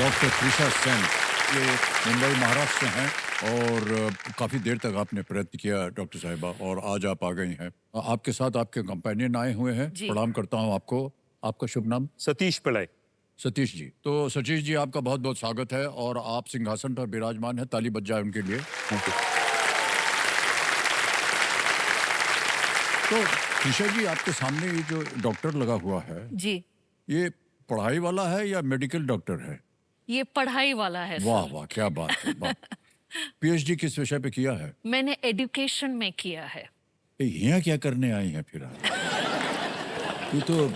Doctor Trisha Sen, ये मुंबई महाराष्ट्र से हैं और काफ़ी देर तक आपने प्रयत्न किया डॉक्टर साहिबा और आज आप आ गई हैं। आपके साथ आपके कंपेनियन आए हुए हैं। जी। प्रणाम करता हूं आपको। आपका शुभ नाम? सतीश पिड़ाई। सतीश जी। तो सतीश जी, आपका बहुत बहुत स्वागत है और आप सिंहासन पर विराजमान हैं। ताली बज जाए उनके लिए। तो त्रिशा जी, आपके सामने ये जो डॉक्टर लगा हुआ है, जी, ये पढ़ाई वाला है या मेडिकल डॉक्टर है? ये पढ़ाई वाला है वाह सर। वाह, क्या बात है, वाह। पीएचडी किस विषय पे किया है? मैंने एजुकेशन में किया है। यहाँ क्या करने आई हैं फिर आप? ये तो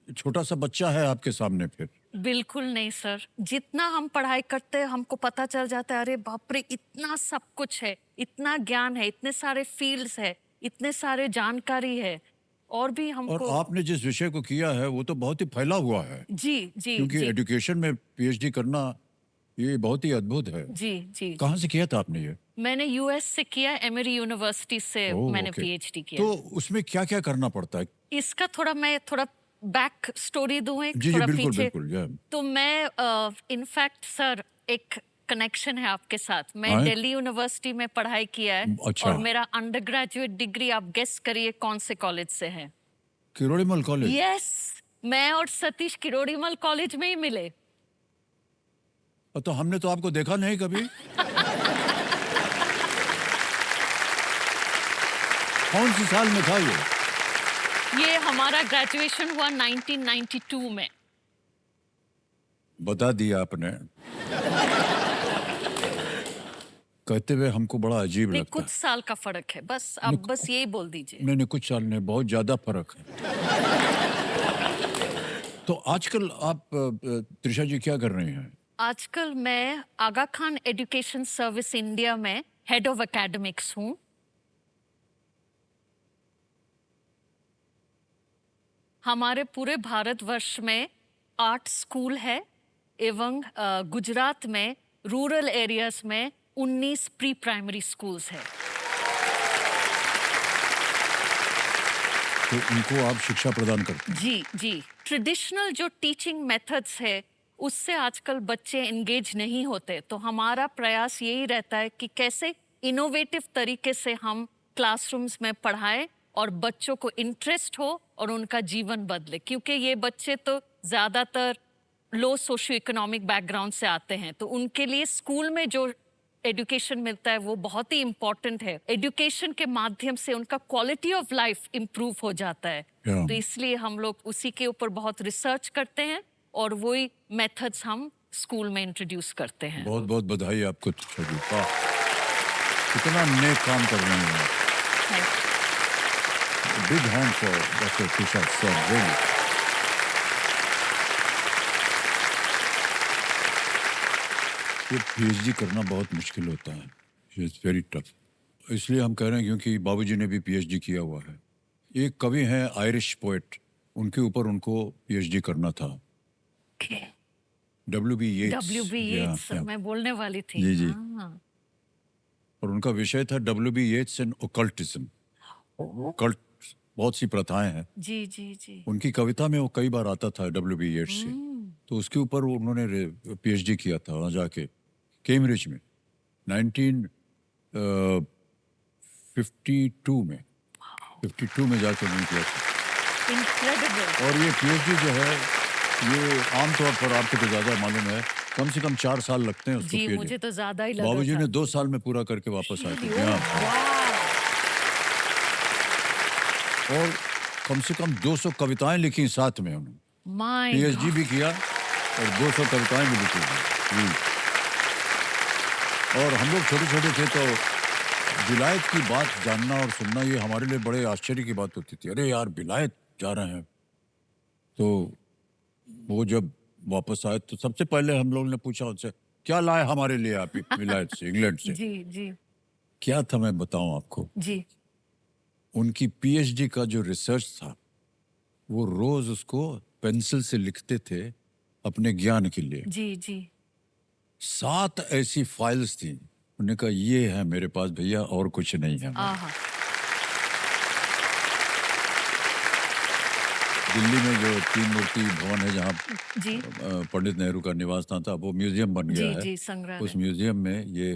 छोटा सा बच्चा है आपके सामने फिर। बिल्कुल नहीं सर, जितना हम पढ़ाई करते हैं हमको पता चल जाता है, अरे बाप रे इतना सब कुछ है, इतना ज्ञान है, इतने सारे फील्ड्स है, इतने सारे जानकारी है और भी और हमको। आपने जिस विषय को किया है वो तो बहुत ही फैला हुआ है, जी जी क्योंकि जी एजुकेशन में पीएचडी करना ये बहुत ही अद्भुत है। जी जी। कहाँ से किया था आपने ये? मैंने यूएस से किया, एमरी यूनिवर्सिटी से ओह, मैंने ओके। पीएचडी किया। तो उसमें क्या क्या करना पड़ता है? इसका मैं थोड़ा बैक स्टोरी दूं, एक जी जी, थोड़ा बिल्कुल पीछे। बिल्कुल, या तो मैं इनफैक्ट सर, एक कनेक्शन है आपके साथ। मैं हाँ? दिल्ली यूनिवर्सिटी में पढ़ाई किया है अच्छा। और मेरा अंडर ग्रेजुएट डिग्री आप गेस करिए कौन से कॉलेज से है? किरोड़ीमल कॉलेज? यस, मैं और सतीश किरोड़ीमल कॉलेज में ही मिले। तो हमने तो आपको देखा नहीं कभी। कौन सी साल में था ये हमारा ग्रेजुएशन हुआ 1992 में। बता दिया आपने। कहते हुए हमको बड़ा अजीब नहीं, लगता कुछ है। साल का फर्क है, बस आप बस यही बोल दीजिए। नहीं नहीं, कुछ साल नहीं, बहुत ज्यादा फर्क है। तो आजकल आप त्रिशा जी क्या कर रही हैं? आजकल मैं आगा खान एजुकेशन सर्विस इंडिया में हेड ऑफ एकेडमिक्स हूँ। हमारे पूरे भारतवर्ष में 8 स्कूल है एवं गुजरात में रूरल एरियाज में 19 प्री प्राइमरी स्कूल्स है। तो उनको आप शिक्षा प्रदान करते हैं? जी जी। ट्रेडिशनल जो टीचिंग मेथड्स है उससे आजकल बच्चे एंगेज नहीं होते, तो हमारा प्रयास यही रहता है कि कैसे इनोवेटिव तरीके से हम क्लासरूम्स में पढ़ाएं और बच्चों को इंटरेस्ट हो और उनका जीवन बदले, क्योंकि ये बच्चे तो ज़्यादातर लो सोशियो इकोनॉमिक बैकग्राउंड से आते हैं, तो उनके लिए स्कूल में जो एजुकेशन मिलता है वो बहुत ही इम्पोर्टेंट है। एजुकेशन के माध्यम से उनका क्वालिटी ऑफ लाइफ इम्प्रूव हो जाता है। Yeah. तो इसलिए हम लोग उसी के ऊपर बहुत रिसर्च करते हैं और वही मेथड्स हम स्कूल में इंट्रोड्यूस करते हैं। बहुत बहुत बधाई आपको त्रिशा जी। वाह, कितना नेक काम कर रहे हैं आप। Big hand for doctor Trisha Sen, really. ये पीएचडी करना बहुत मुश्किल होता है, इट्स वेरी टफ। इसलिए हम कह रहे हैं क्योंकि बाबूजी ने भी पीएचडी किया हुआ है। एक कवि हैं आयरिश पोएट, उनके ऊपर उनको पीएचडी करना था। W.B. Yeats। W.B. Yeah, Yeats, yeah। मैं बोलने वाली थी। जी, जी। हाँ। और उनका विषय था W.B. Yeats and ओकल्टिज्म। कल्ट, बहुत सी प्रथाएं हैं। जी जी जी। उनकी कविता में वो कई बार आता था W.B. Yeats से। तो उसके ऊपर उन्होंने पीएचडी किया था वहाँ जाके कैम्ब्रिज में 1952 में 52 में जाके उन्होंने किया था। Incredible। और ये पीएचडी जो है ये आमतौर पर आपको तो ज्यादा मालूम है, कम से कम 4 साल लगते हैं उसको जी, PhD। मुझे तो ज्यादा ही लगा बाबूजी था। ने 2 साल में पूरा करके वापस आए थे ओह, यहाँ। वाह। और कम से कम 200 कविताएं लिखी साथ में उन्होंने। My PhD God। भी किया और 200 कविताएं भी लिखी थी। और हम लोग छोटे छोटे थे तो विलायत की बात जानना और सुनना ये हमारे लिए बड़े आश्चर्य की बात होती थी। अरे यार, विलायत जा रहे हैं। तो वो जब वापस आए तो सबसे पहले हम लोगों ने पूछा उनसे, क्या लाए हमारे लिए आप विलायत से, इंग्लैंड से? जी जी क्या था मैं बताऊं आपको। जी। उनकी पीएचडी का जो रिसर्च था वो रोज उसको पेंसिल से लिखते थे अपने ज्ञान के लिए। जी जी। 7 ऐसी फाइल्स थी। उन्होंने कहा ये है मेरे पास भैया, और कुछ नहीं है। आहा। दिल्ली में जो तीन मूर्ति भवन है जहाँ जी पंडित नेहरू का निवास स्थान था, वो म्यूजियम बन गया जी है। जी उस संग्रहालय। म्यूजियम में ये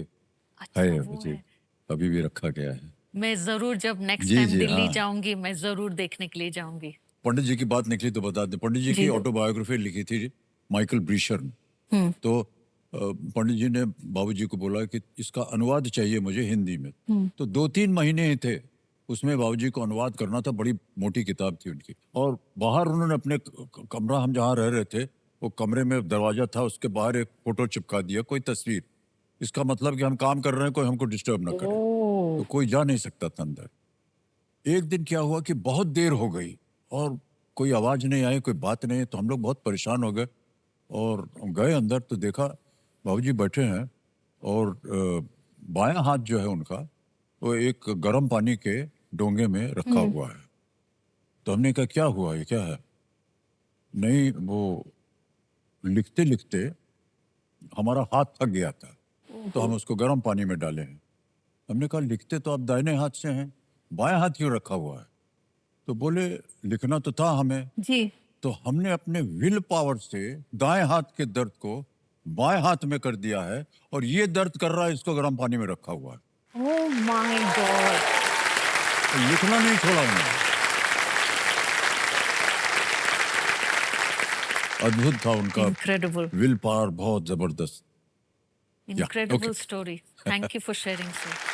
अच्छा है, वो जी, है। अभी भी रखा गया है। मैं जरूर जब नेक्स्ट जी टाइम जी दिल्ली हाँ। जाऊंगी मैं जरूर देखने के लिए जाऊंगी। पंडित जी की बात निकली तो बता दें, पंडित जी की जी ऑटोबायोग्राफी लिखी थी माइकल ब्रीशर ने। हम्म तो पंडित जी ने बाबूजी को बोला कि इसका अनुवाद चाहिए मुझे हिंदी में। तो 2-3 महीने ही थे, उसमें बाबूजी को अनुवाद करना था। बड़ी मोटी किताब थी उनकी। और बाहर उन्होंने अपने कमरा, हम जहाँ रह रहे थे, वो कमरे में दरवाजा था, उसके बाहर एक फोटो चिपका दिया, कोई तस्वीर। इसका मतलब कि हम काम कर रहे हैं, कोई हमको डिस्टर्ब ना करे। ओ तो कोई जा नहीं सकता था अंदर। एक दिन क्या हुआ कि बहुत देर हो गई और कोई आवाज नहीं आई, कोई बात नहीं। तो हम लोग बहुत परेशान हो गए और गए अंदर, तो देखा बाबूजी बैठे हैं और बायां हाथ जो है उनका, वो एक गर्म पानी के डोंगे में रखा हुआ है। तो हमने कहा क्या हुआ, ये क्या है? नहीं, वो लिखते लिखते हमारा हाथ थक गया था, तो हम उसको गर्म पानी में डाले हैं। हमने कहा लिखते तो आप दाहिने हाथ से हैं, बायां हाथ क्यों रखा हुआ है? तो बोले लिखना तो था हमें। जी तो हमने अपने विल पावर से दाएं हाथ के दर्द को बाएं हाथ में कर दिया है, और ये दर्द कर रहा है, इसको गर्म पानी में रखा हुआ है। Oh my God. तो लिखना नहीं छोड़ा उन्होंने। अद्भुत था उनका इनक्रेडिबल विल पावर, बहुत जबरदस्त। या incredible okay. Story. Thank you for sharing sir.